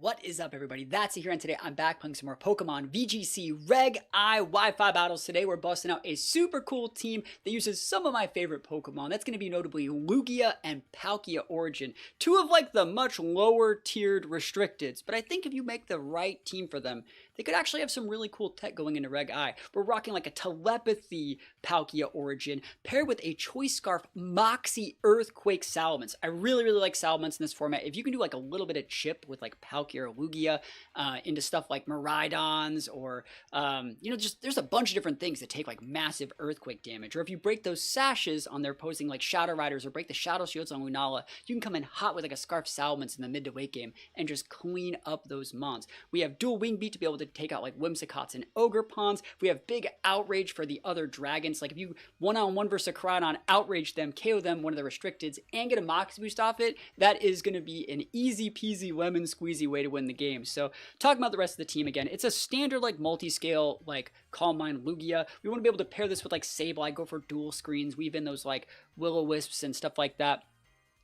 What is up, everybody? That's it here, and today I'm back playing some more Pokemon VGC Reg I Wi-Fi battles. Today we're busting out a super cool team that uses some of my favorite Pokemon. That's going to be notably Lugia and Palkia Origin, two of like the much lower tiered restricteds. But I think if you make the right team for them, they could actually have some really cool tech going into Reg I. We're rocking like a telepathy Palkia Origin paired with a Choice Scarf Moxie Earthquake Salamence. I really like Salamence in this format. If you can do like a little bit of chip with like Palkia or Lugia into stuff like Miraidons or, just there's a bunch of different things that take like massive earthquake damage. Or if you break those sashes on their opposing like Shadow Riders or break the Shadow Shields on Lunala, you can come in hot with like a Scarf Salamence in the mid to late game and just clean up those mons. We have dual Wing Beat to be able to take out like Whimsicots and Ogerpons. We have big Outrage for the other dragons. Like if you one-on-one versus a Groudon, outrage them, KO them, one of the restricteds, and get a Mox boost off it, that is going to be an easy peasy lemon squeezy way to win the game. So talking about the rest of the team again, it's a standard like multi-scale like Calm Mind Lugia. We want to be able to pair this with like Sableye, go for dual screens, weave in those like Will-O-Wisps and stuff like that.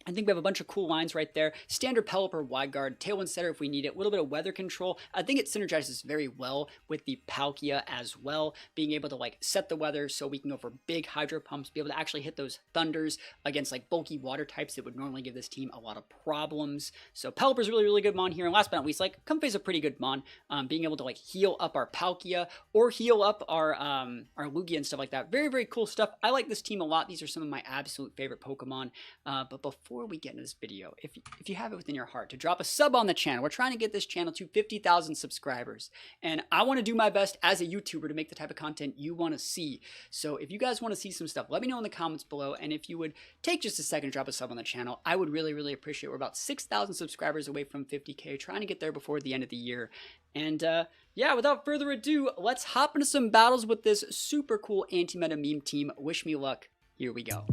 I think we have a bunch of cool lines right there. Standard Pelipper, Wide Guard, Tailwind Setter if we need it, a little bit of weather control. I think it synergizes very well with the Palkia as well, being able to like set the weather so we can go for big Hydro Pumps, be able to actually hit those Thunders against like bulky water types that would normally give this team a lot of problems. So Pelipper's really good mon here. And last but not least, like Comfey's a pretty good mon, being able to like heal up our Palkia or heal up our Lugia and stuff like that. Very cool stuff. I like this team a lot. These are some of my absolute favorite Pokemon. But before we get into this video, if you have it within your heart to drop a sub on the channel, we're trying to get this channel to 50,000 subscribers, and I want to do my best as a YouTuber to make the type of content you want to see. So if you guys want to see some stuff, let me know in the comments below, and if you would take just a second to drop a sub on the channel, I would really appreciate it. We're about 6,000 subscribers away from 50K, trying to get there before the end of the year. And yeah, without further ado, let's hop into some battles with this super cool anti-meta meme team. Wish me luck. Here we go.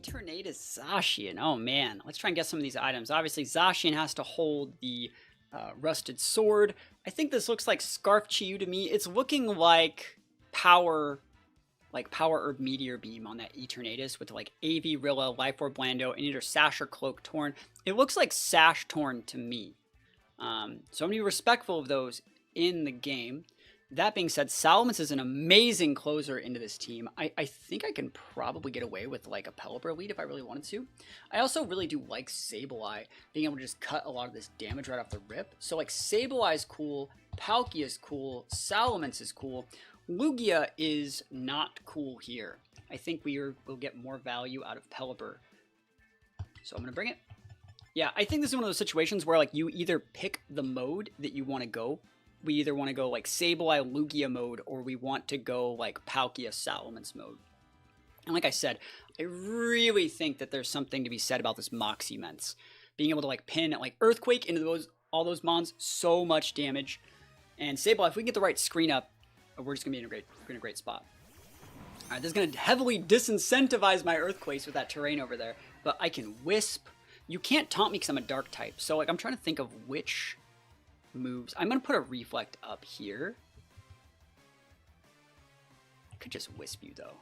Eternatus Zacian. Oh man, let's try and get some of these items. Obviously, Zacian has to hold the rusted sword. I think this looks like Scarf Chiyu to me. It's looking like Power Herb Meteor Beam on that Eternatus with like AV Rilla, Life Orb Blando, and either Sash or Cloak Torn. It looks like Sash Torn to me. So I'm gonna be respectful of those in the game. That being said, Salamence is an amazing closer into this team. I think I can probably get away with like a Pelipper lead if I really wanted to. I also really do like Sableye, being able to just cut a lot of this damage right off the rip. So like Sableye is cool, Palkia is cool, Salamence is cool. Lugia is not cool here. I think we'll get more value out of Pelipper. So I'm going to bring it. Yeah, I think this is one of those situations where like you either pick the mode that you want to go. We either want to go like Sableye Lugia mode, or we want to go like Palkia Salamence mode. And like I said, I really think that there's something to be said about this Moxie Ments. Being able to like pin like Earthquake into all those mons, so much damage. And Sableye, if we can get the right screen up, we're just going to be in a great spot. Alright, this is going to heavily disincentivize my Earthquakes with that terrain over there. But I can Wisp. You can't taunt me because I'm a Dark type. So like I'm trying to think of which moves. I'm going to put a Reflect up here. I could just Wisp you though.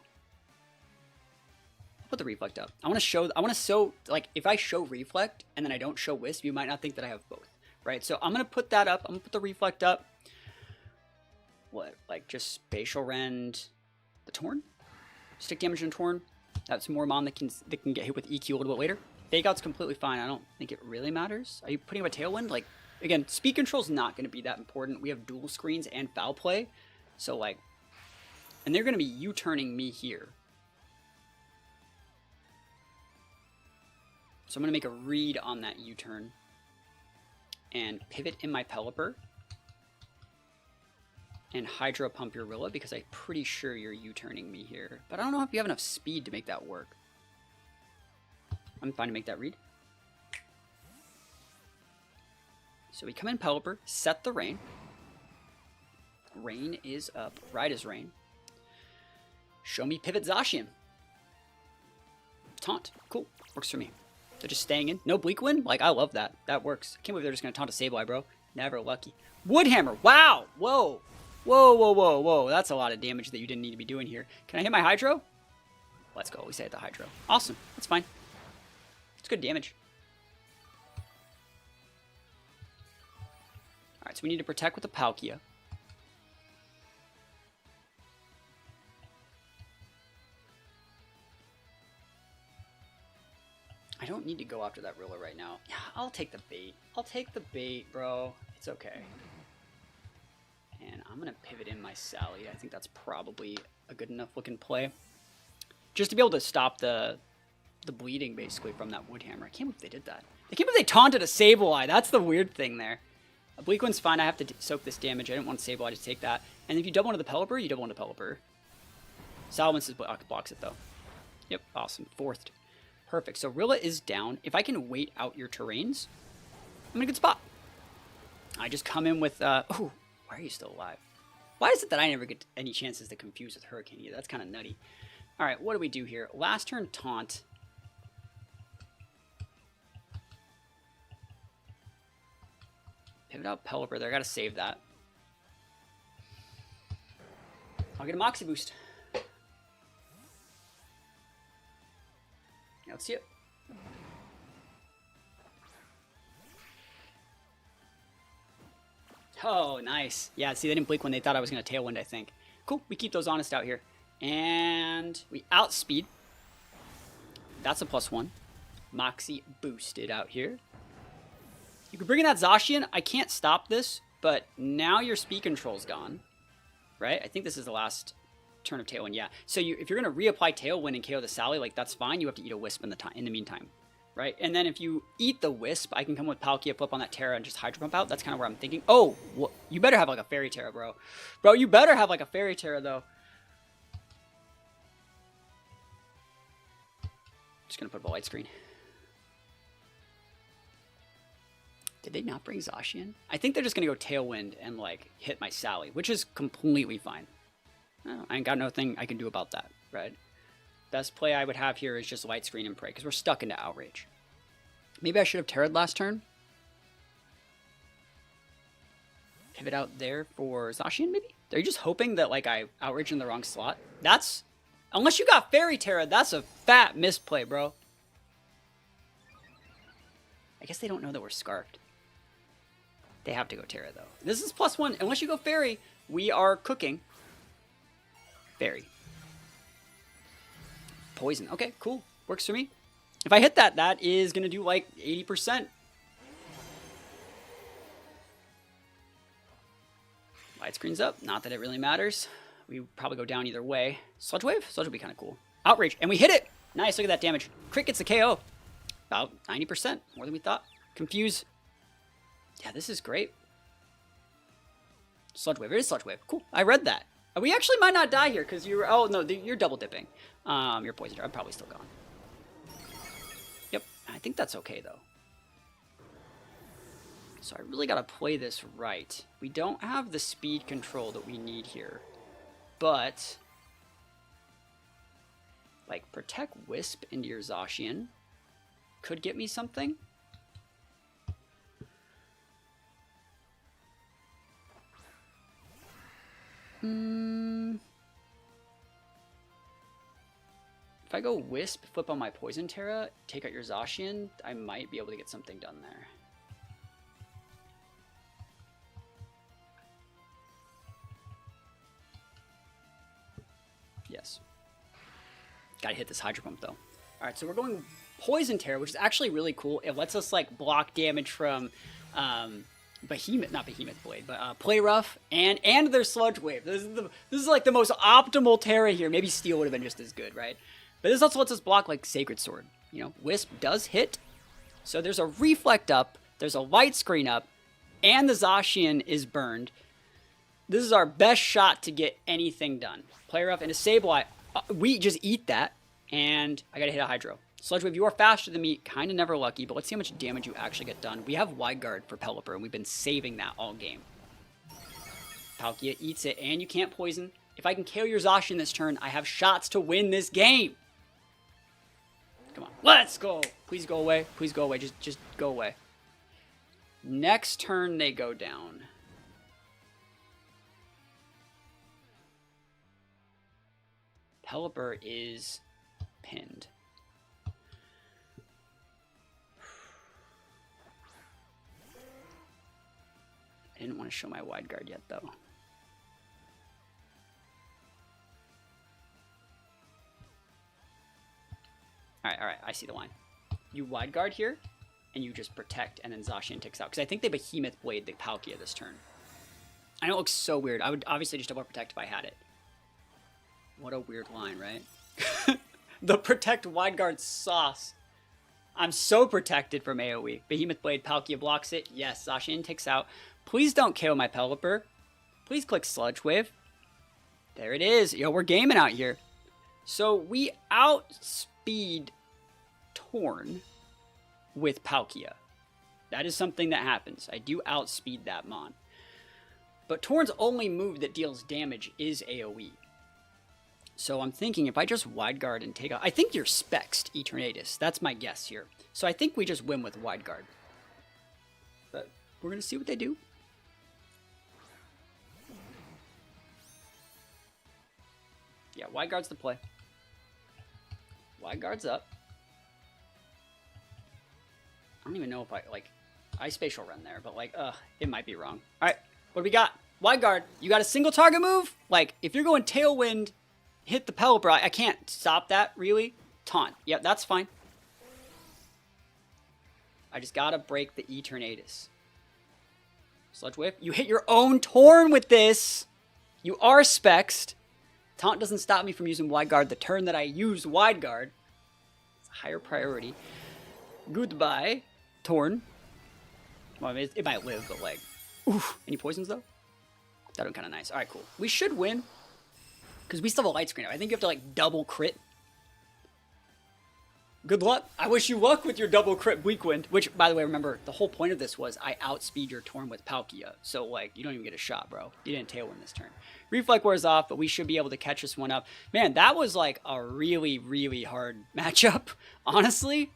I'll put the Reflect up. I want to show, like, if I show Reflect and then I don't show Wisp, you might not think that I have both, right? So I'm going to put that up. I'm going to put the Reflect up. What, like just Spatial Rend the Torn? Stick damage in Torn. That's more mon that can get hit with EQ a little bit later. Fake Out's completely fine. I don't think it really matters. Are you putting up a Tailwind? Like, again, speed control's not going to be that important. We have dual screens and foul play. So, like, and they're going to be U-turning me here. So I'm going to make a read on that U-turn. And pivot in my Pelipper. And Hydro Pump your Rilla, because I'm pretty sure you're U-turning me here. But I don't know if you have enough speed to make that work. I'm fine to make that read. So we come in Pelipper, set the Rain. Rain is up. Ride is Rain. Show me Pivot Zacian. Taunt. Cool. Works for me. They're just staying in. No Bleak Wind? Like, I love that. That works. Can't believe they're just going to taunt a Sableye, bro. Never lucky. Woodhammer. Wow. Whoa. Whoa. That's a lot of damage that you didn't need to be doing here. Can I hit my Hydro? Let's go. We say at the Hydro. Awesome. That's fine. It's good damage. So we need to protect with the Palkia. I don't need to go after that Rilla right now. Yeah, I'll take the bait. I'll take the bait, bro. It's okay. And I'm going to pivot in my Sally. I think that's probably a good enough looking play. Just to be able to stop the bleeding, basically, from that Wood Hammer. I can't believe they did that. I can't believe they taunted a Sableye. That's the weird thing there. A Bleak One's fine. I have to soak this damage. I didn't want Sableye to take that. And if you double into the Pelipper, you double into Pelipper. Salamence blocks it, though. Yep, awesome. Fourth. Perfect. So Rilla is down. If I can wait out your terrains, I'm in a good spot. I just come in with... oh, why are you still alive? Why is it that I never get any chances to confuse with Hurricane either? That's kind of nutty. All right, what do we do here? Last turn, Taunt. Pivot out Pelipper there. I got to save that. I'll get a Moxie Boost. Let's see it. Oh, nice. Yeah, see, they didn't blink when they thought I was going to Tailwind, I think. Cool. We keep those honest out here. And we outspeed. That's a +1. Moxie boosted out here. You can bring in that Zacian. I can't stop this, but now your speed control's gone. Right? I think this is the last turn of Tailwind, yeah. So if you're going to reapply Tailwind and KO the Sally, like, that's fine. You have to eat a Wisp in the meantime. Right? And then if you eat the Wisp, I can come with Palkia, flip on that Terra, and just Hydro Pump out. That's kind of where I'm thinking. Oh, you better have, like, a Fairy Terra, bro. Bro, you better have, like, a Fairy Terra, though. Just going to put up a light screen. Did they not bring Zacian? I think they're just going to go Tailwind and, like, hit my Sally, which is completely fine. I ain't got nothing I can do about that, right? Best play I would have here is just light screen and pray, because we're stuck into Outrage. Maybe I should have Terra'd last turn. Pivot out there for Zacian, maybe? Are you just hoping that, like, I Outrage in the wrong slot? That's... Unless you got Fairy Terra, that's a fat misplay, bro. I guess they don't know that we're Scarfed. They have to go Terra, though. This is +1. Unless you go Fairy, we are cooking. Fairy. Poison. Okay, cool. Works for me. If I hit that, that is going to do like 80%. Light screen's up. Not that it really matters. We probably go down either way. Sludge Wave? Sludge would be kind of cool. Outrage. And we hit it! Nice, look at that damage. Crit gets the KO. About 90%. More than we thought. Confuse. Yeah, this is great. Sludge Wave. It is Sludge Wave. Cool. I read that. We actually might not die here because you're... Oh, no, you're double dipping. You're poisoned. I'm probably still gone. Yep. I think that's okay, though. So I really got to play this right. We don't have the speed control that we need here. But... like, Protect Wisp into your Zacian could get me something. If I go Wisp, flip on my Poison Terra, take out your Zacian, I might be able to get something done there. Yes. Gotta hit this Hydro Pump, though. Alright, so we're going Poison Terra, which is actually really cool. It lets us, like, block damage from, Behemoth, not Behemoth Blade, but Play Rough and their Sludge Wave. This is like the most optimal Terra here. Maybe Steel would have been just as good, right? But this also lets us block like Sacred Sword. You know, Wisp does hit, so there's a Reflect up, there's a Light Screen up, and the Zacian is burned. This is our best shot to get anything done. Play Rough and a Sableye. We just eat that, and I gotta hit a Hydro. Sludge Wave, you are faster than me, kind of never lucky, but let's see how much damage you actually get done. We have Wide Guard for Pelipper, and we've been saving that all game. Palkia eats it, and you can't poison. If I can KO your Zacian this turn, I have shots to win this game. Come on, let's go. Please go away. Please go away. Just go away. Next turn, they go down. Pelipper is pinned. I didn't want to show my wide guard yet, though. Alright, I see the line. You wide guard here, and you just protect, and then Zacian takes out. Because I think they Behemoth Blade the Palkia this turn. I know it looks so weird. I would obviously just double protect if I had it. What a weird line, right? The protect wide guard sauce. I'm so protected from AoE. Behemoth Blade, Palkia blocks it. Yes, Zacian takes out. Please don't kill my Pelipper. Please click Sludge Wave. There it is. Yo, we're gaming out here. So we outspeed Torn with Palkia. That is something that happens. I do outspeed that Mon. But Torn's only move that deals damage is AoE. So I'm thinking if I just wide guard and take out... I think you're Spexed Eternatus. That's my guess here. So I think we just win with wide guard. But we're going to see what they do. Yeah, wide guard's the play. Wide guard's up. I don't even know if I spatial run there, but it might be wrong. All right, what do we got? Wide guard, you got a single target move? Like, if you're going Tailwind, hit the Pelipper, I can't stop that, really. Taunt, yep, that's fine. I just gotta break the Eternatus. Sludge Whip, you hit your own Torn with this. You are Spexed. Taunt doesn't stop me from using wide guard the turn that I use wide guard. It's a higher priority. Goodbye, Torn. Well, I mean, it might live, but oof. Any poisons though? That would be kind of nice. All right, cool. We should win because we still have a light screen. I think you have to double crit. Good luck. I wish you luck with your double crit weak wind. Which, by the way, remember the whole point of this was I outspeed your Torn with Palkia. So you don't even get a shot, bro. You didn't Tailwind this turn. Reflect wears off, but we should be able to catch this one up. Man, that was a really, really hard matchup. Honestly,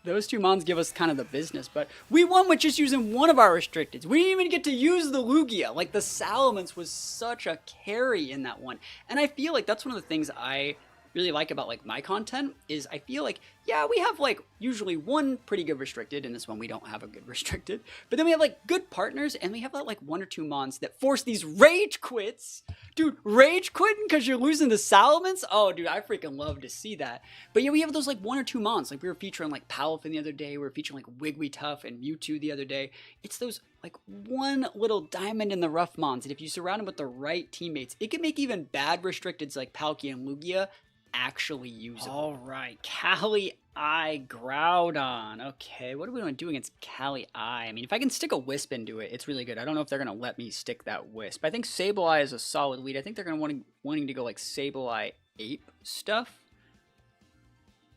those two mons give us kind of the business, but we won with just using one of our restricteds. We didn't even get to use the Lugia. The Salamence was such a carry in that one. And I feel that's one of the things I really like about my content is I feel yeah, we have usually one pretty good restricted, and this one we don't have a good restricted, but then we have good partners, and we have one or two mons that force these rage quits. Dude, rage quitting because you're losing the Salamence? Oh, dude, I freaking love to see that. But yeah, we have those one or two mons. We were featuring Palafin the other day, we were featuring Wigglytuff and Mewtwo the other day. It's those one little diamond in the rough mons, and if you surround them with the right teammates, it can make even bad restricteds like Palkia and Lugia actually usable. All right, Kali I Groudon. Okay, what are we going to do against Kali I? I mean, if I can stick a Wisp into it, it's really good. I don't know if they're going to let me stick that Wisp. I think Sableye is a solid lead. I think they're going to wanting to go Sableye Ape stuff.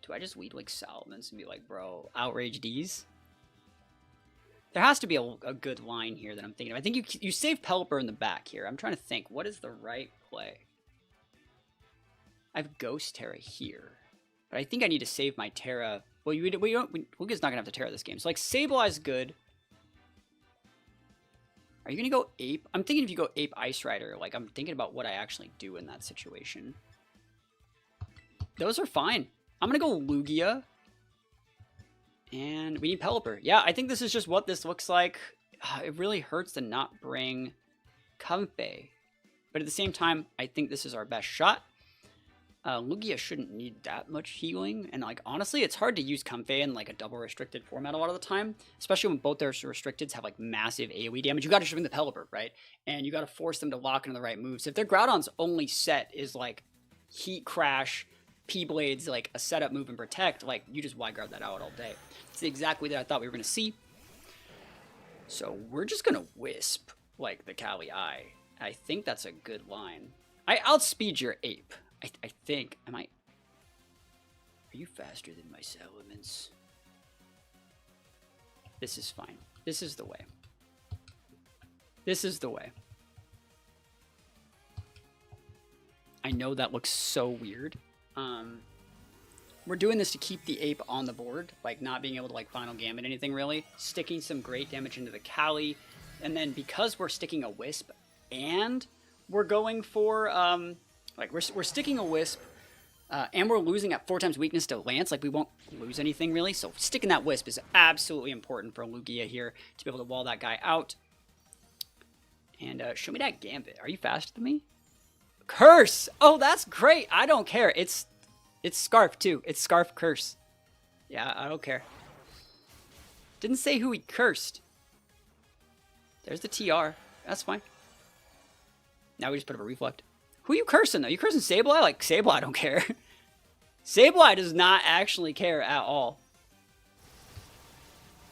Do I just lead Salamence and be bro, outrage these? There has to be a good line here that I'm thinking of. I think you save Pelipper in the back here. I'm trying to think, what is the right play? I have Ghost Terra here, but I think I need to save my Terra. Well, Lugia's not gonna have to Terra this game, so Sableye's good. Are you gonna go Ape? I'm thinking if you go Ape Ice Rider, I'm thinking about what I actually do in that situation. Those are fine. I'm gonna go Lugia, and we need Pelipper. Yeah, I think this is just what this looks like. It really hurts to not bring Comfey, but at the same time, I think this is our best shot. Lugia shouldn't need that much healing, and honestly, it's hard to use Comfey in a double restricted format a lot of the time, especially when both their restricteds have massive AoE damage. You gotta just bring the Pelipper, right? And you gotta force them to lock into the right moves. If their Groudon's only set is Heat Crash, P-Blades, a setup move and Protect, you just wide guard that out all day. It's the exact way that I thought we were gonna see. So we're just gonna Wisp the Kali I. I think that's a good line. I outspeed your Ape. I think, are you faster than my Salamence? This is fine. This is the way. This is the way. I know that looks so weird. We're doing this to keep the Ape on the board, not being able to Final Gambit anything really. Sticking some great damage into the Kali, and then because we're sticking a Wisp, and we're going for, we're sticking a Wisp, and we're losing at 4 times weakness to Lance. We won't lose anything, really. So sticking that Wisp is absolutely important for Lugia here to be able to wall that guy out. And show me that Gambit. Are you faster than me? Curse! Oh, that's great. I don't care. It's Scarf, too. It's Scarf Curse. Yeah, I don't care. Didn't say who he cursed. There's the TR. That's fine. Now we just put up a Reflect. Who you cursing, though? You cursing Sableye? Like, Sableye, I don't care. Sableye does not actually care at all.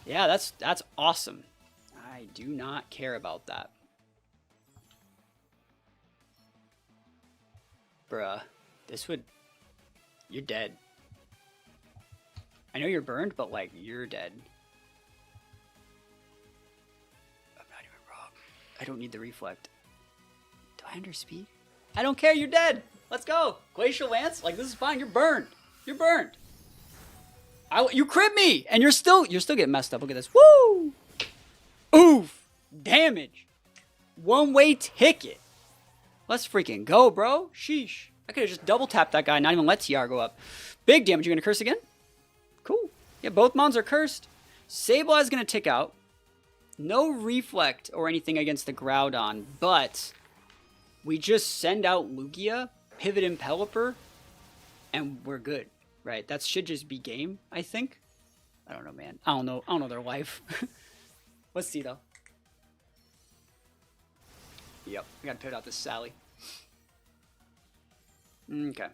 Yeah, that's awesome. I do not care about that. Bruh, this would... You're dead. I know you're burned, but, like, you're dead. I'm not even wrong. I don't need the Reflect. Do I underspeed? I don't care, you're dead! Let's go! Glacial Lance? Like, this is fine, you're burned. You're burned. You crit me! And you're still getting messed up. Look at this. Woo! Oof! Damage. One-way ticket. Let's freaking go, bro. Sheesh. I could have just double tapped that guy, not even let TR go up. Big damage. You gonna curse again? Cool. Yeah, both mons are cursed. Sableye is gonna tick out. No Reflect or anything against the Groudon, but we just send out Lugia, pivot in Pelipper, and we're good, right? That should just be game, I think. I don't know, man. I don't know their life. Let's see, though. Yep, I gotta pivot out this Sally. Okay.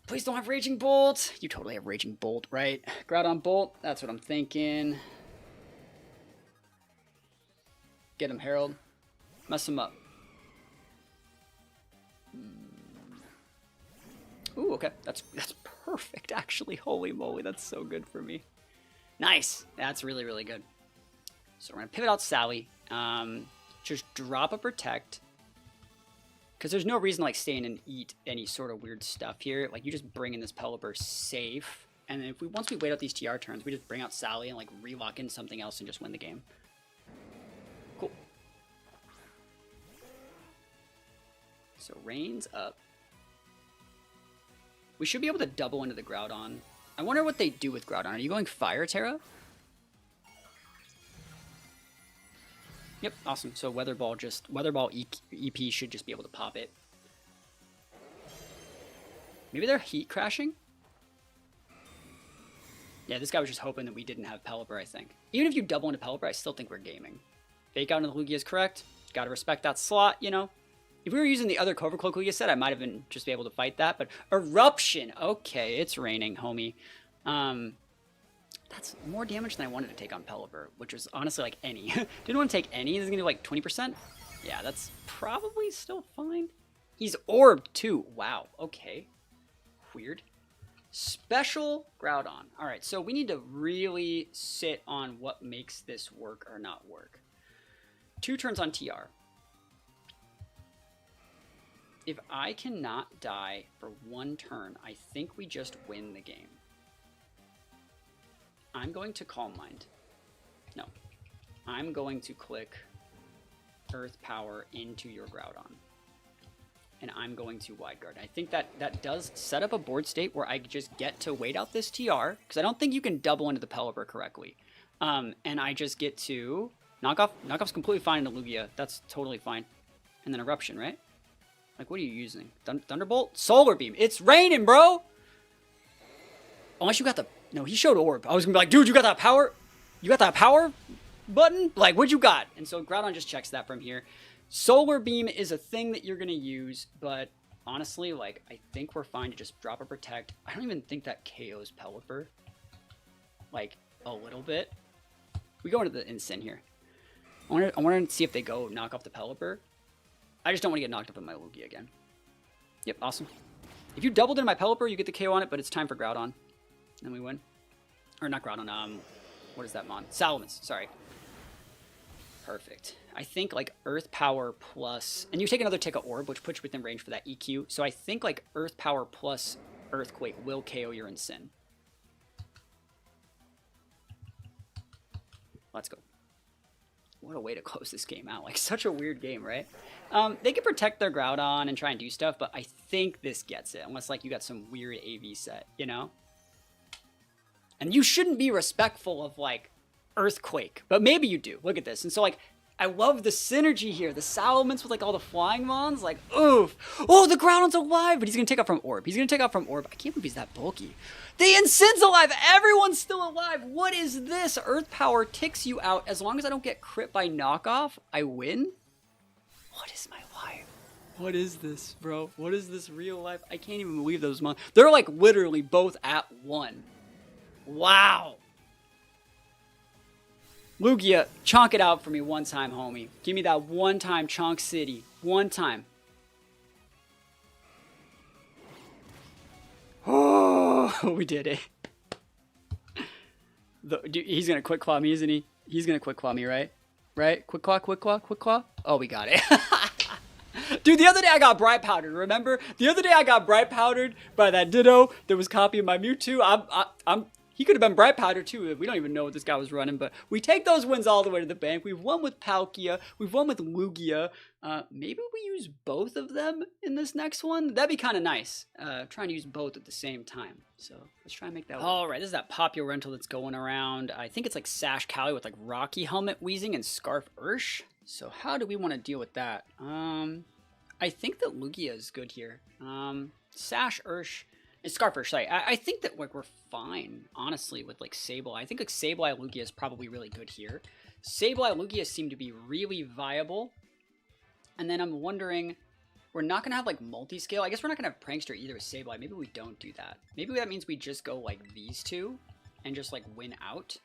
Please don't have Raging Bolt. You totally have Raging Bolt, right? Groudon Bolt, that's what I'm thinking. Get him, Herald. Mess him up. Ooh, okay. That's perfect, actually. Holy moly, that's so good for me. Nice. That's really, really good. So we're going to pivot out Sally. Just drop a Protect. Because there's no reason to, like, stay in and eat any sort of weird stuff here. Like, you just bring in this Pelipper safe. And then once we wait out these TR turns, we just bring out Sally and, like, relock in something else and just win the game. Cool. So, Rain's up. We should be able to double into the Groudon. I wonder what they do with Groudon. Are you going Fire Terra? Yep, awesome. So Weather Ball EP should just be able to pop it. Maybe they're Heat Crashing? Yeah, this guy was just hoping that we didn't have Pelipper, I think. Even if you double into Pelipper, I still think we're gaming. Fake out into the Lugia is correct. Gotta respect that slot, you know? If we were using the other Clover Cloak Lugia set, I might have been just be able to fight that. But Eruption! Okay, it's raining, homie. That's more damage than I wanted to take on Pelipper, which was honestly like any. Didn't want to take any. This is going to be like 20%. Yeah, that's probably still fine. He's orbed too. Wow. Okay. Weird. Special Groudon. All right, so we need to really sit on what makes this work or not work. 2 turns on TR. If I cannot die for 1 turn, I think we just win the game. I'm going to Calm Mind. No. I'm going to click Earth Power into your Groudon. And I'm going to Wide Guard. I think that does set up a board state where I just get to wait out this TR, because I don't think you can double into the Pelipper correctly. And I just get to knock off. Knockoff's completely fine into Lugia. That's totally fine. And then Eruption, right? Like, what are you using? Thunderbolt? Solar Beam. It's raining, bro! Unless you got the... No, he showed Orb. I was going to be like, dude, you got that power? You got that power button? Like, what you got? And so Groudon just checks that from here. Solar Beam is a thing that you're going to use, but honestly, like, I think we're fine to just drop a Protect. I don't even think that KOs Pelipper. Like, a little bit. We go into the Instant here. I want to see if they go knock off the Pelipper. I just don't want to get knocked up in my Lugia again. Yep, awesome. If you doubled in my Pelipper, you get the KO on it, but it's time for Groudon. And we win. Or not Groudon, what is that mon? Salamence, sorry. Perfect. I think like Earth Power plus... And you take another tick of Orb, which puts you within range for that EQ. So I think like Earth Power plus Earthquake will KO your Incin. Let's go. What a way to close this game out. Like, such a weird game, right? They can protect their Groudon and try and do stuff, but I think this gets it. Unless, like, you got some weird AV set, you know? And you shouldn't be respectful of, like, Earthquake. But maybe you do. Look at this. And so, like, I love the synergy here. The Salamence with, like, all the flying mons. Like, oof. Oh, the Groudon's alive, but he's going to take out from Orb. He's going to take out from Orb. I can't believe he's that bulky. The Incin's alive. Everyone's still alive. What is this? Earth Power ticks you out. As long as I don't get crit by knockoff, I win? What is my life? What is this, bro? What is this real life? I can't even believe those mons. They're, like, literally both at 1. Wow. Lugia, chonk it out for me one time, homie. Give me that one time, Chonk City. One time. Oh, we did it. Dude, he's going to quick claw me, isn't he? He's going to quick claw me, right? Right? Quick claw, quick claw, quick claw. Oh, we got it. Dude, the other day I got bright powdered, remember? The other day I got bright powdered by that Ditto that was copying my Mewtwo. He could have been bright powder too. We don't even know what this guy was running, but we take those wins all the way to the bank. We've won with Palkia. We've won with Lugia. Maybe we use both of them in this next one. That'd be kind of nice. Trying to use both at the same time. So let's try and make that work. All right, this is that popular rental that's going around. I think it's like Sash Callie with like Rocky Helmet Wheezing and Scarf Ursh. So how do we want to deal with that? I think that Lugia is good here. Sash Ursh. Scarf Ursh, sorry. I think that like we're fine, honestly, with like Sableye. I think like Sableye Lugia is probably really good here. Sableye Lugia seem to be really viable. And then I'm wondering, we're not going to have like multi-scale. I guess we're not going to have Prankster either with Sableye. Maybe we don't do that. Maybe that means we just go like these two and just like win out.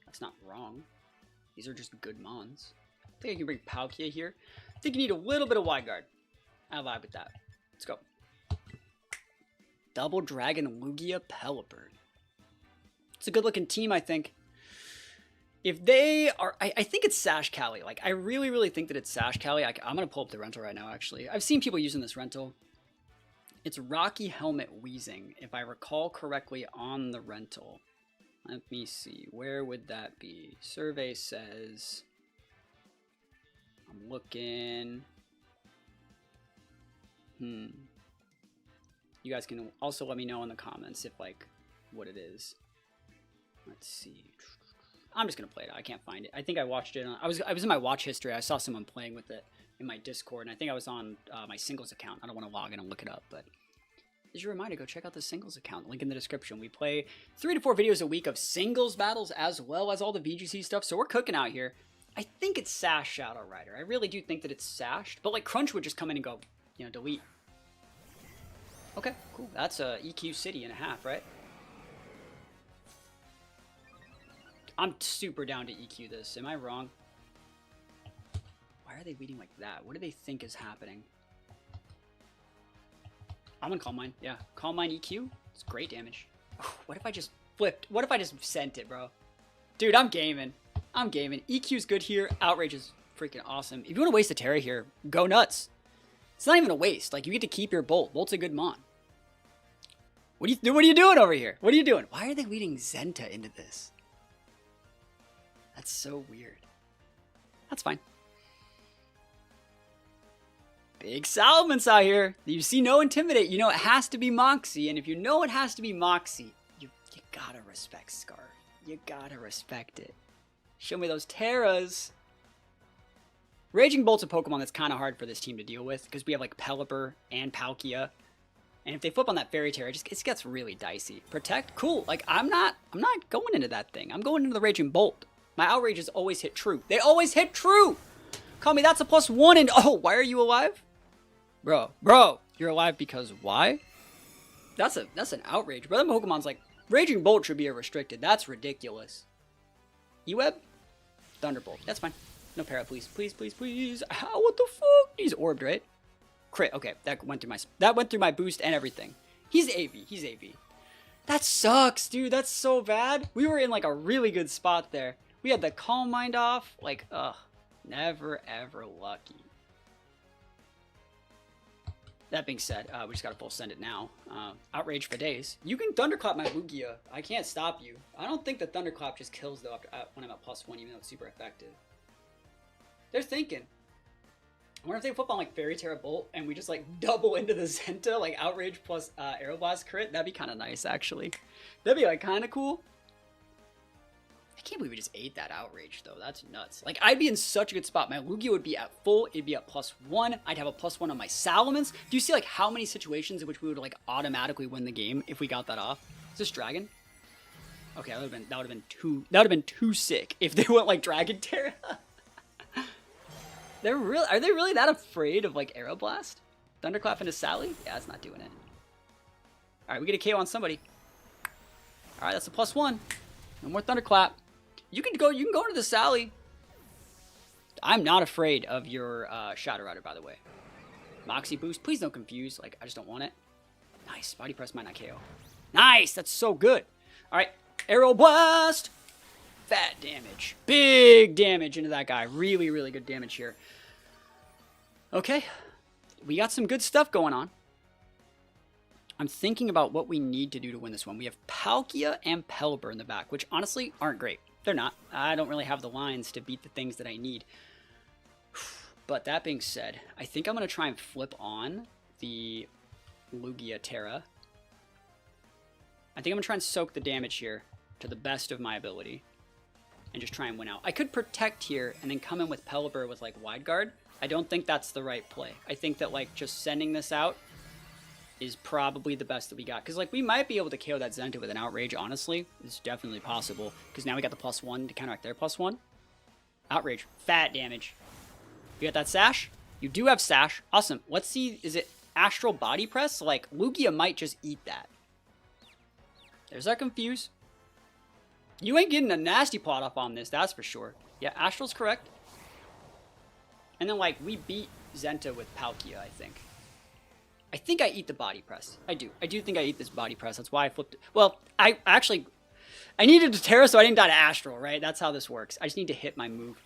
That's not wrong. These are just good mons. I think I can bring Palkia here. I think you need a little bit of wide guard. I vibe with that. Let's go. Double Dragon Lugia Pelipper. It's a good looking team, I think. If they are, I think it's Sash Callie. Like, I really, really think that it's Sash Callie. I'm going to pull up the rental right now, actually. I've seen people using this rental. It's Rocky Helmet Wheezing, if I recall correctly on the rental. Let me see. Where would that be? Survey says... I'm looking... You guys can also let me know in the comments if, like, what it is. Let's see. I'm just gonna play it. I can't find it. I think I watched it on... I was in my watch history. I saw someone playing with it in my Discord, and I think I was on my singles account. I don't want to log in and look it up, but... As your reminder, go check out the singles account. Link in the description. We play 3 to 4 videos a week of singles battles as well as all the VGC stuff, so we're cooking out here. I think it's Sash Shadow Rider. I really do think that it's Sashed, but, like, Crunch would just come in and go, you know, delete. Okay, cool. That's a EQ City and a half, right? I'm super down to EQ this. Am I wrong? Why are they leading like that? What do they think is happening? I'm gonna Calm Mind. Yeah, Calm Mind EQ. It's great damage. What if I just flipped? What if I just sent it, bro? Dude, I'm gaming. I'm gaming. EQ's good here. Outrage is freaking awesome. If you want to waste a Terra here, go nuts. It's not even a waste. Like, you get to keep your Bolt. Bolt's a good mon. What are you doing over here? What are you doing? Why are they leading Zenta into this? That's so weird. That's fine. Big Salamence out here. You see no Intimidate. You know it has to be Moxie. And if you know it has to be Moxie, you gotta respect Scarf. You gotta respect it. Show me those Terras. Raging Bolt's a Pokemon that's kind of hard for this team to deal with because we have like Pelipper and Palkia. And if they flip on that Fairy Terra, it gets really dicey. Protect? Cool. Like, I'm not going into that thing. I'm going into the Raging Bolt. My outrages always hit true. They always hit true! Call me, that's a +1 and... Oh, why are you alive? Bro, you're alive because why? That's an outrage. Bro, that Pokemon's like, Raging Bolt should be a restricted. That's ridiculous. E-Web? Thunderbolt. That's fine. No para, please. Please, please, please. What the fuck? He's orbed, right? Crit. Okay, that went through my boost and everything. He's AV. He's AV. That sucks, dude. That's so bad. We were in like a really good spot there. We had the Calm Mind off. Like, ugh. Never, ever lucky. That being said, we just gotta full send it now. Outrage for days. You can Thunderclap my Lugia. I can't stop you. I don't think the Thunderclap just kills though when I'm at +1, even though it's super effective. They're thinking. I wonder if they flip on like Fairy Terra Bolt and we just like double into the Zenta, like Outrage plus Aeroblast crit. That'd be kind of nice, actually. That'd be like kind of cool. I can't believe we just ate that outrage, though. That's nuts. Like, I'd be in such a good spot. My Lugia would be at full. It'd be at +1. I'd have a +1 on my Salamence. Do you see, like, how many situations in which we would, like, automatically win the game if we got that off? Is this Dragon? Okay, that would have been too sick if they went, like, Dragon Terra. Are they really that afraid of, like, Aeroblast? Thunderclap into Sally? Yeah, that's not doing it. Alright, we get a KO on somebody. Alright, that's a +1. No more Thunderclap. You can go into the Sally. I'm not afraid of your Shadow Rider, by the way. Moxie Boost. Please don't confuse. Like, I just don't want it. Nice. Body Press might not KO. Nice. That's so good. Alright. Aeroblast. Fat damage. Big damage into that guy. Really, really good damage here. Okay. We got some good stuff going on. I'm thinking about what we need to do to win this one. We have Palkia and Pelipper in the back, which honestly aren't great. They're not. I don't really have the lines to beat the things that I need. But that being said, I think I'm going to try and flip on the Lugia Terra. I think I'm going to try and soak the damage here to the best of my ability. And just try and win out. I could protect here and then come in with Pelipper with like Wide Guard. I don't think that's the right play. I think that like just sending this out is probably the best that we got. Because, like, we might be able to KO that Zenta with an Outrage, honestly. It's definitely possible. Because now we got the +1 to counteract their +1. Outrage. Fat damage. You got that Sash? You do have Sash. Awesome. Let's see. Is it Astral Body Press? Like, Lugia might just eat that. There's our Confuse. You ain't getting a nasty plot up on this, that's for sure. Yeah, Astral's correct. And then, like, we beat Zenta with Palkia, I think. I think I eat the Body Press. I do. I do think I eat this Body Press. That's why I flipped it. Well, I needed to Terra, so I didn't die to Astral, right? That's how this works. I just need to hit my move.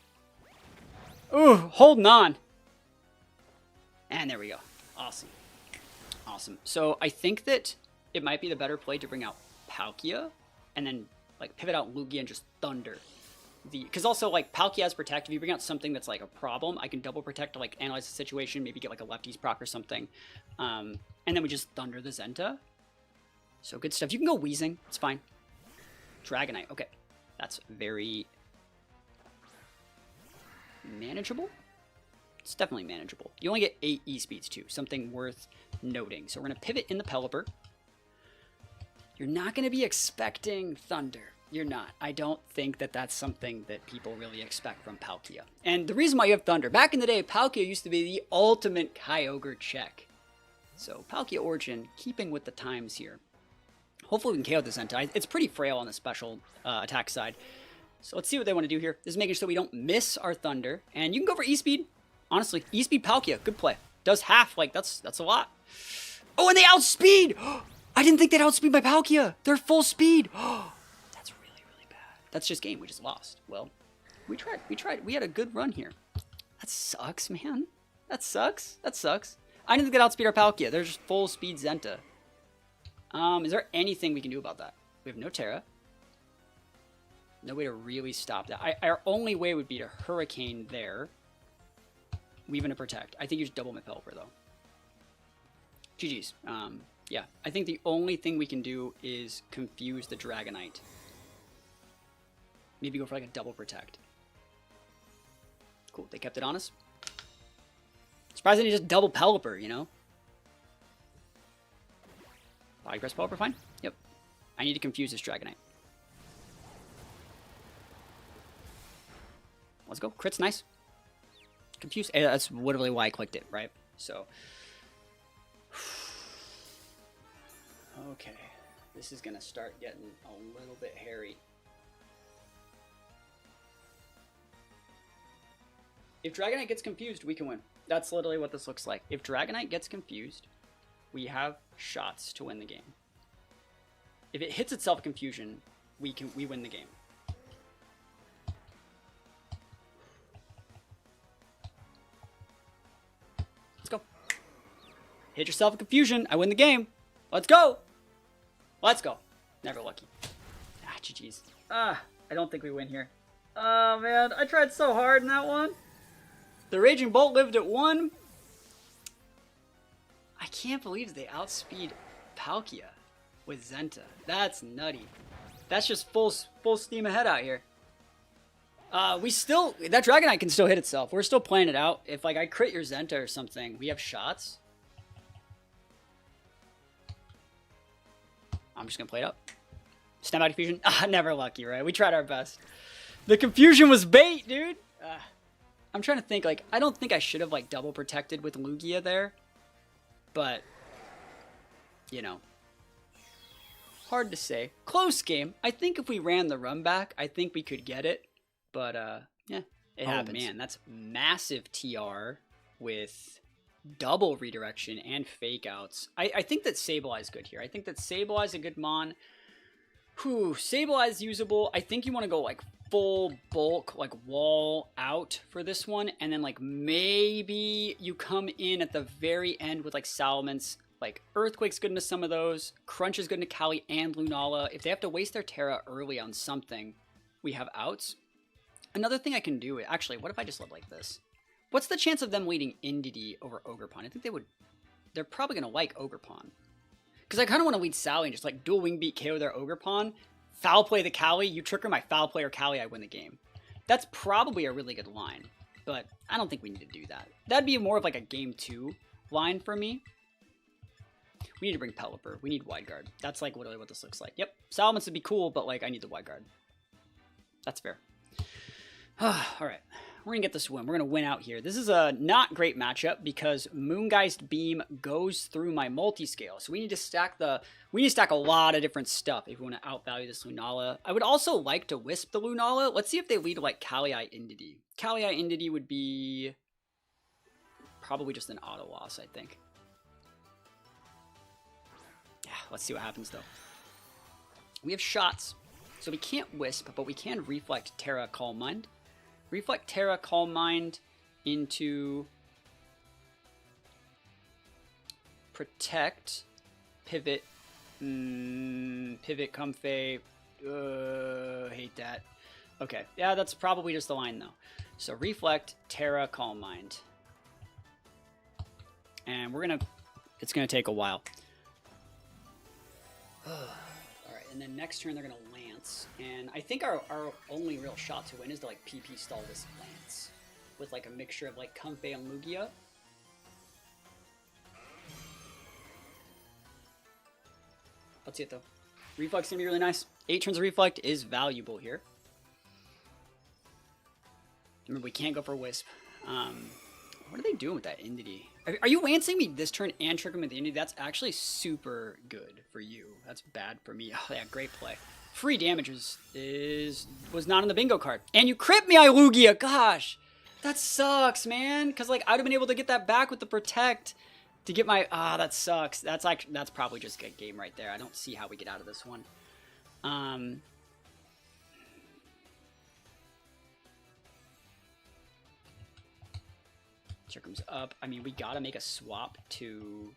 Ooh, holding on. And there we go. Awesome. Awesome. So I think that it might be the better play to bring out Palkia and then, like, pivot out Lugia and just Thunder. Because also, like, Palkia has Protect. If you bring out something that's, like, a problem, I can double Protect to, like, analyze the situation, maybe get, like, a lefties proc or something. And then we just Thunder the Zenta. So good stuff. You can go Wheezing. It's fine. Dragonite. Okay. That's very manageable. It's definitely manageable. You only get 8 E-speeds, too. Something worth noting. So we're going to pivot in the Pelipper. You're not going to be expecting Thunder. You're not. I don't think that that's something that people really expect from Palkia. And the reason why you have Thunder, back in the day, Palkia used to be the ultimate Kyogre check. So Palkia Origin, keeping with the times here. Hopefully we can KO the Zenta. It's pretty frail on the special attack side. So let's see what they want to do here. This is making sure we don't miss our Thunder. And you can go for E-Speed. Honestly, E-Speed Palkia, good play. Does half, like, that's a lot. Oh, and they outspeed! I didn't think they'd outspeed my Palkia. They're full speed. That's really, really bad. That's just game. We just lost. Well, we tried. We had a good run here. That sucks, man. That sucks. That sucks. I didn't think they'd outspeed our Palkia. They're just full speed Zenta. Is there anything we can do about that? We have no Terra. No way to really stop that. Our only way would be to Hurricane there. Weave into Protect. I think you just double my Pelipper, though. GG's. Yeah, I think the only thing we can do is confuse the Dragonite. Maybe go for like a double Protect. Cool, they kept it on us. Surprised they didn't just double Pelipper, you know? Body Press Pelipper, fine. Yep. I need to confuse this Dragonite. Let's go. Crit's nice. Confuse. That's literally why I clicked it, right? So. Okay. This is going to start getting a little bit hairy. If Dragonite gets confused, we can win. That's literally what this looks like. If Dragonite gets confused, we have shots to win the game. If it hits itself with confusion, we win the game. Let's go. Hit yourself with confusion. I win the game. Let's go. Let's go. Never lucky. Ah, GG's. I don't think we win here. Oh, man. I tried so hard in that one. The Raging Bolt lived at 1. I can't believe they outspeed Palkia with Zenta. That's nutty. That's just full steam ahead out here. We still, that Dragonite can still hit itself. We're still playing it out. If like I crit your Zenta or something, we have shots. I'm just gonna play it up. Snap out Confusion. Ah, never lucky, right? We tried our best. The Confusion was bait, dude. I'm trying to think, like, I don't think I should have like double protected with Lugia there. But, you know. Hard to say. Close game. I think if we ran the run back, I think we could get it. But, yeah, it happens. Man, that's massive TR with double redirection and fake outs. I think that Sableye is good here. I think that Sableye is a good mon. Whew, Sableye is usable. I think you want to go, like, full bulk, like, wall out for this one. And then, like, maybe you come in at the very end with, like, Salamence. Like, Earthquake's good into some of those. Crunch is good into Kali and Lunala. If they have to waste their Terra early on something, we have outs. Another thing I can do, actually, what if I just live like this? What's the chance of them leading Indeedee over Ogerpon? I think they're probably going to like Ogerpon. Because I kind of want to lead Sally and just like dual wing beat KO their Ogerpon, foul play the Kali, you trigger my foul play or Kali, I win the game. That's probably a really good line, but I don't think we need to do that. That'd be more of like a game 2 line for me. We need to bring Pelipper. We need Wide Guard. That's like literally what this looks like. Yep, Salamence would be cool, but like I need the Wide Guard. That's fair. Alright, we're going to get this win. We're going to win out here. This is a not great matchup because Moongeist Beam goes through my multi-scale. So we need to stack a lot of different stuff if we want to outvalue this Lunala. I would also like to Wisp the Lunala. Let's see if they lead like Kali-I Indeedee. Kali-I Indeedee would be probably just an auto loss, I think. Yeah, let's see what happens though. We have shots. So we can't Wisp, but we can Reflect Terra Calm Mind. Reflect Terra Calm Mind into Protect, Pivot, Pivot, Comfey, hate that. Okay, yeah, that's probably just the line though. So Reflect Terra Calm Mind. And it's gonna take a while. Alright, and then next turn they're gonna Lance. And I think our only real shot to win is to like PP stall this Lance. With like a mixture of like Comfey and Lugia. Let's see it though. Reflect's gonna be really nice. 8 turns of Reflect is valuable here. Remember, we can't go for Wisp. What are they doing with that Indeedee? Are you lancing me this turn and triggering with the Indeedee? That's actually super good for you. That's bad for me. Oh yeah, great play. Free damage was not on the bingo card. And you crit me, Lugia! Gosh! That sucks, man! Because like I would have been able to get that back with the Protect to get my... that sucks. That's probably just a good game right there. I don't see how we get out of this one. Circum's up. I mean, we gotta make a swap to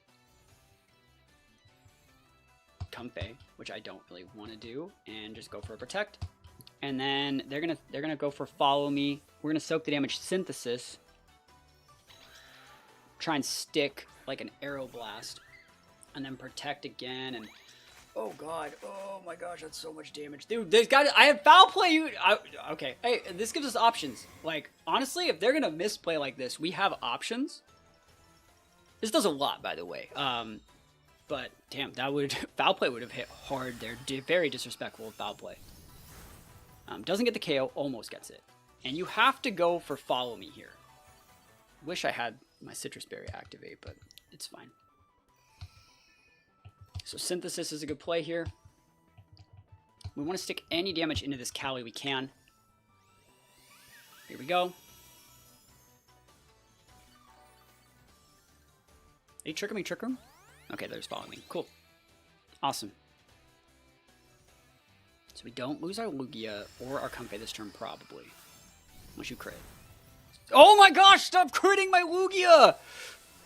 Comfey, which I don't really want to do, and just go for a Protect. And then they're gonna go for Follow Me. We're gonna soak the damage Synthesis. Try and stick like an Arrow Blast, and then Protect again. And oh god, oh my gosh, that's so much damage, dude. There's got I have foul play. Okay, hey, this gives us options. Like honestly, if they're gonna misplay like this, we have options. This does a lot, by the way. But damn, foul play would have hit hard there. Very disrespectful of foul play. Doesn't get the KO, almost gets it. And you have to go for Follow Me here. Wish I had my Citrus Berry activate, but it's fine. So Synthesis is a good play here. We want to stick any damage into this Kali we can. Here we go. Are you tricking me, tricker him? Okay, they're just following me. Cool. Awesome. So we don't lose our Lugia or our Comfey this turn, probably. Unless you crit. Oh my gosh, stop critting my Lugia!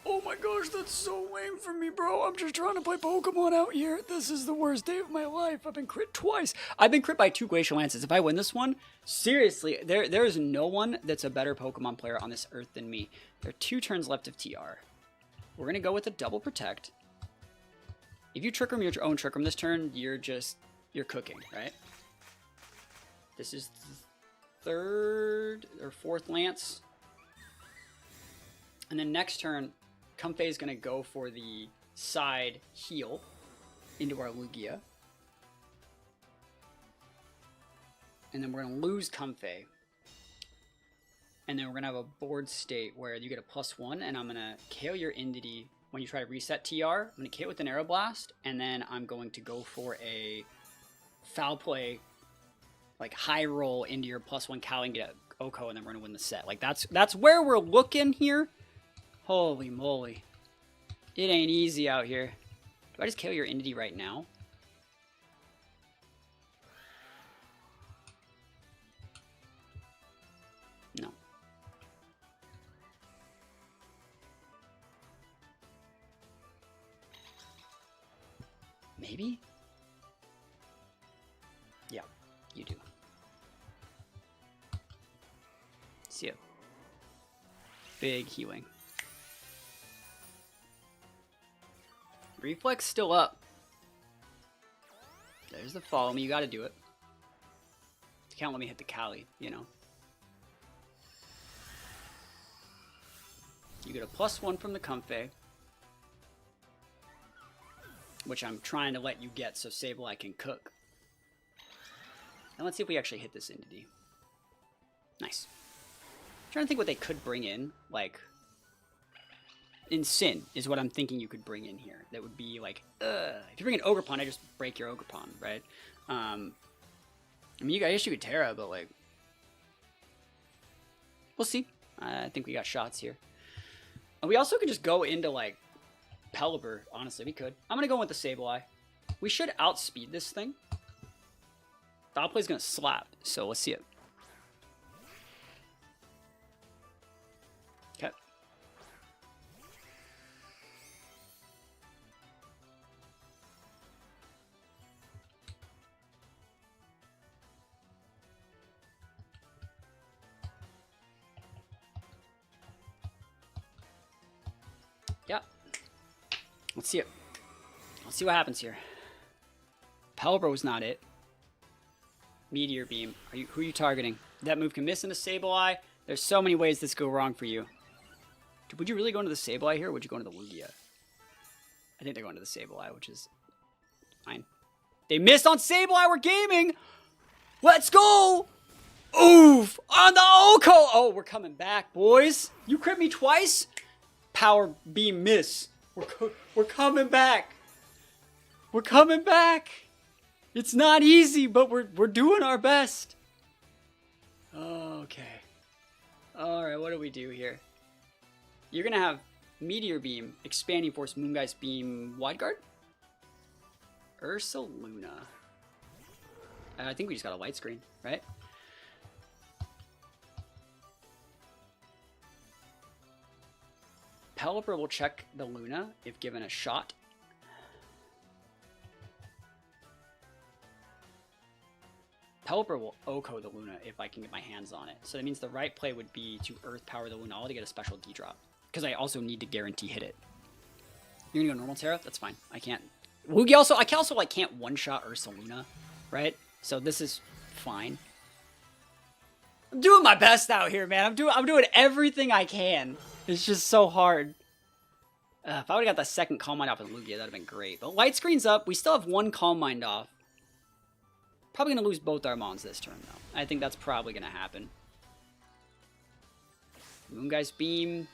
Oh my gosh, that's so lame for me, bro. I'm just trying to play Pokemon out here. This is the worst day of my life. I've been crit twice. I've been crit by 2 Glacial Lances. If I win this one, seriously, there is no one that's a better Pokemon player on this earth than me. There are 2 turns left of TR. We're going to go with a double Protect. If you Trick Room your own Trick Room this turn, you're cooking, right? This is third or fourth Lance. And then next turn, Comfey is going to go for the side heal into our Lugia. And then we're going to lose Comfey. And then we're going to have a board state where you get a +1, and I'm going to KO your Entity when you try to reset TR. I'm going to KO with an Aeroblast, and then I'm going to go for a Foul Play, like high roll into your +1 Cal and get a Oko, and then we're going to win the set. Like that's where we're looking here. Holy moly. It ain't easy out here. Do I just KO your Entity right now? No. Maybe? Yeah, you do. See ya. Big healing. Reflex still up. There's the follow me. You gotta do it. You can't let me hit the Cali, you know. You get a +1 from the Comfey, which I'm trying to let you get so Sableye can cook. And let's see if we actually hit this Entity. Nice. I'm trying to think what they could bring in, like Sin is what I'm thinking you could bring in here. That would be like, if you bring an Ogerpon, I just break your Ogerpon, right? I mean, I guess you could Terra, but like, we'll see. I think we got shots here. And we also could just go into like Pelipper, honestly, we could. I'm gonna go with the Sableye. We should outspeed this thing. Foul Play's gonna slap, so let's see it. Okay. Yeah. Let's see it. Let's see what happens here. Pelipper was not it. Meteor Beam. Who are you targeting? That move can miss into Sableye. There's so many ways this could go wrong for you. Would you really go into the Sableye here, or would you go into the Lugia? I think they're going to the Sableye, which is fine. They missed on Sableye. We're gaming. Let's go. Oof. On the Oko. Oh, we're coming back, boys. You crit me twice. Power Beam miss. We're coming back. We're coming back. It's not easy, but we're doing our best. Okay. Alright, what do we do here? You're gonna have Meteor Beam, Expanding Force, Moongeist Beam, Wide Guard? Ursaluna. I think we just got a light screen, right? Pelipper will check the Luna if given a shot. Pelipper will Oko the Luna if I can get my hands on it. So that means the right play would be to Earth Power the Lunala to get a special D-drop. Because I also need to guarantee hit it. You're gonna go normal Terra? That's fine. I can't. Lugia also, I can also like can't one-shot Ursaluna, right? So this is fine. I'm doing my best out here, man. I'm doing everything I can. It's just so hard. If I would have got that second Calm Mind off of Lugia, that would have been great. But Light Screen's up. We still have one Calm Mind off. Probably going to lose both our Mons this turn, though. I think that's probably going to happen. Moongeist Beam.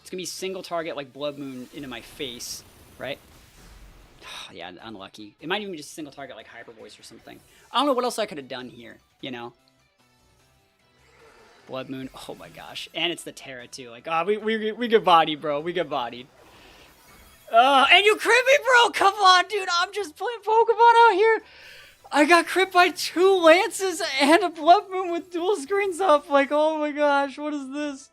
It's going to be single target like Blood Moon into my face, right? Yeah, unlucky. It might even be just single target like Hyper Voice or something. I don't know what else I could have done here, you know? Blood Moon. Oh my gosh. And it's the Terra too. Like, we get bodied, bro. We get bodied. And you crit me, bro. Come on, dude. I'm just playing Pokemon out here. I got crit by 2 Lances and a Blood Moon with dual screens up. Like, oh my gosh, what is this?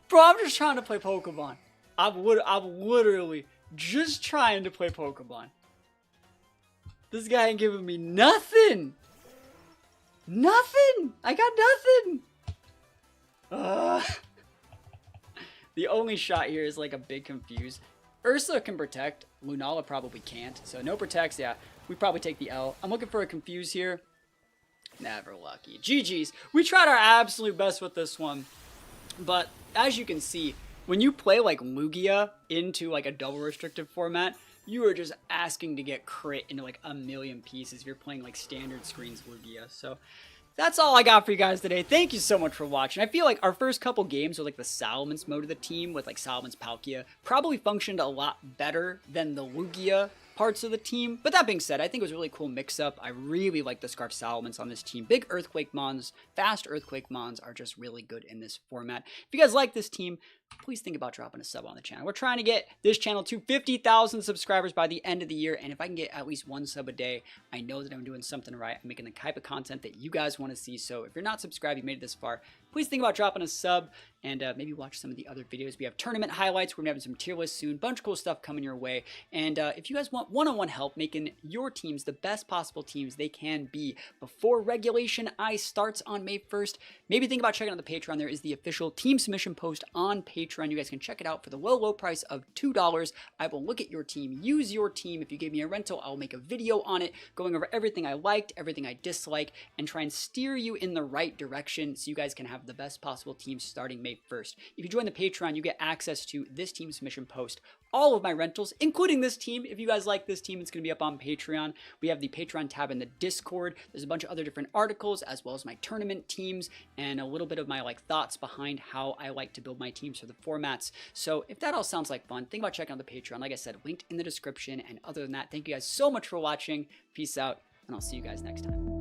Bro, I'm just trying to play Pokemon. I'm literally just trying to play Pokemon. This guy ain't giving me nothing. Nothing. I got nothing. The only shot here is like a big confuse. Ursa can protect. Lunala probably can't. So no protects. Yeah, we probably take the L. I'm looking for a confuse here. Never lucky. GG's. We tried our absolute best with this one. But as you can see, when you play like Lugia into like a double restrictive format, you are just asking to get crit into like a million pieces if you're playing like standard screens Lugia. So that's all I got for you guys today. Thank you so much for watching. I feel like our first couple games with like the Salamence mode of the team with like Salamence Palkia probably functioned a lot better than the Lugia parts of the team. But that being said, I think it was a really cool mix-up. I really like the Scarf Salamence on this team. Big Earthquake Mons, fast Earthquake Mons are just really good in this format. If you guys like this team, please think about dropping a sub on the channel. We're trying to get this channel to 50,000 subscribers by the end of the year, and if I can get at least one sub a day, I know that I'm doing something right. I'm making the type of content that you guys want to see. So if you're not subscribed, you made it this far, please think about dropping a sub and maybe watch some of the other videos. We have tournament highlights. We're gonna have some tier lists soon. Bunch of cool stuff coming your way. And if you guys want one-on-one help making your teams the best possible teams they can be before Regulation I starts on May 1st, maybe think about checking out the Patreon. There is the official team submission post on Patreon. You guys can check it out for the low price of $2. I will look at your team, use your team. If you gave me a rental, I'll make a video on it, going over everything I liked, everything I disliked, and try and steer you in the right direction so you guys can have the best possible team starting May 1st. If you join the Patreon, you get access to this team submission post, all of my rentals, including this team. If you guys like this team, it's going to be up on Patreon. We have the Patreon tab in the Discord. There's a bunch of other different articles, as well as my tournament teams, and a little bit of my thoughts behind how I like to build my teams for the formats. So if that all sounds like fun, think about checking out the Patreon. Like I said, linked in the description. And other than that, thank you guys so much for watching. Peace out, and I'll see you guys next time.